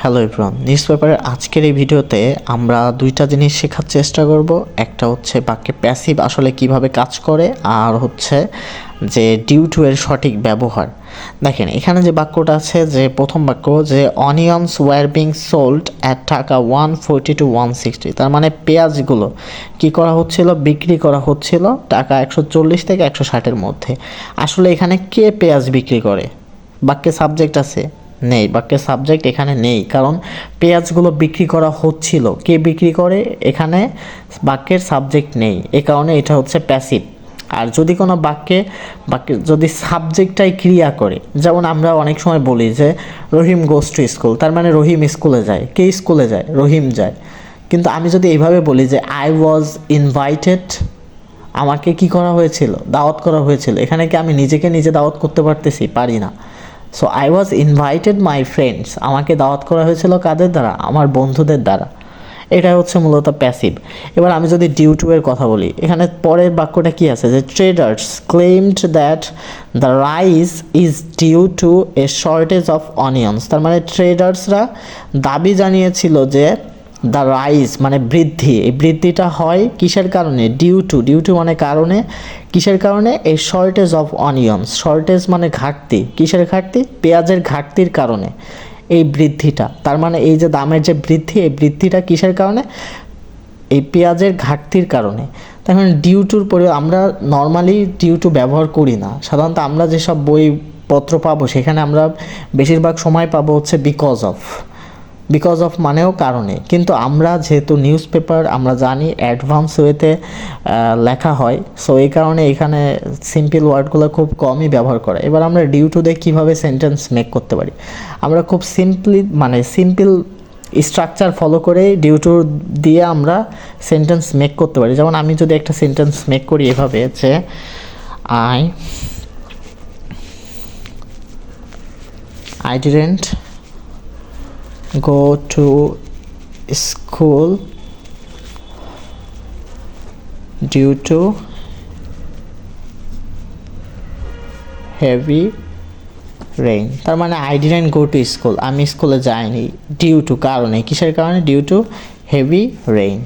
Hello everyone, নিউজপেপারের আজকের এই ভিডিওতে আমরা দুইটা জিনিস শেখার চেষ্টা করব। একটা হচ্ছে বাক্যে প্যাসিভ আসলে কিভাবে কাজ করে, আর হচ্ছে যে ডিউ টু এর সঠিক ব্যবহার। দেখেন এখানে যে বাক্যটা আছে, যে প্রথম বাক্য যে onions were being sold at টাকা 140 to 160, তার মানে পেঁয়াজগুলো কি করা হচ্ছিল, বিক্রি করা হচ্ছিল টাকা 140 থেকে 160-এর মধ্যে। আসলে এখানে কে পেঁয়াজ বিক্রি করে? বাক্যে সাবজেক্ট আছে? নেই, বাক্যের সাবজেক্ট এখানে নেই, কারণ পেঁয়াজগুলো বিক্রি করা হচ্ছিল। কে বিক্রি করে? এখানে বাক্যের সাবজেক্ট নেই, এ কারণে এটা হচ্ছে প্যাসিভ। আর যদি কোনো বাক্যে যদি সাবজেক্টটাই ক্রিয়া করে, যেমন আমরা অনেক সময় বলি যে রহিম গোস টু স্কুল, তার মানে রহিম স্কুলে যায়। কে স্কুলে যায়? রহিম যায়। কিন্তু আমি যদি এইভাবে বলি যে আই ওয়াজ ইনভাইটেড, আমাকে কি করা হয়েছিল? দাওয়াত করা হয়েছিল। এখানে কি আমি নিজেকে নিজে দাওয়াত করতে পারতেছি? পারি না। So I was invited my friends, আমাকে দাওয়াত করা হয়েছিল কাদের দ্বারা? আমার বন্ধুদের দ্বারা। এটা হচ্ছে মূলত প্যাসিভ। এবার আমি যদি ডিউ টু এর কথা বলি, এখানে পরের বাক্যটা কি আছে, যে traders claimed that the rise is due to a shortage of onions, তার মানে ট্রেডার্সরা দাবি জানিয়েছিল যে দ্য রাইস মানে বৃদ্ধি, এই বৃদ্ধিটা হয় কিসের কারণে? ডিউ টু মানে কারণে। কিসের কারণে? এই শর্টেজ অফ অনিয়ন্স, শর্টেজ মানে ঘাটতি। কিসের ঘাটতি? পেঁয়াজের ঘাটতির কারণে এই বৃদ্ধিটা। তার মানে এই যে দামের যে বৃদ্ধি, এই বৃদ্ধিটা কিসের কারণে? এই পেঁয়াজের ঘাটতির কারণে। তার মানে ডিউ টুর পরে আমরা নর্মালি ডিউ টু ব্যবহার করি না। সাধারণত আমরা যেসব বইপত্র পাবো সেখানে আমরা বেশিরভাগ সময় পাবো হচ্ছে বিকজ অফ মানেও কারণে। কিন্তু আমরা যেহেতু নিউজ পেপার আমরা জানি অ্যাডভান্স ওয়েতে লেখা হয়, সো এই কারণে এখানে সিম্পল ওয়ার্ডগুলো খুব কমই ব্যবহার করে। এবার আমরা ডিউ টু দিয়ে কীভাবে সেন্টেন্স মেক করতে পারি? আমরা খুব সিম্পল স্ট্রাকচার ফলো করে ডিউ টু দিয়ে আমরা সেন্টেন্স মেক করতে পারি। যেমন আমি যদি একটা সেন্টেন্স মেক করি এভাবে, যে I didn't go to school due to heavy rain, তার মানে I didn't go to school, আমি স্কুলে যাইনি, ডিউ টু কারণে। কিসের কারণে? Due to heavy rain.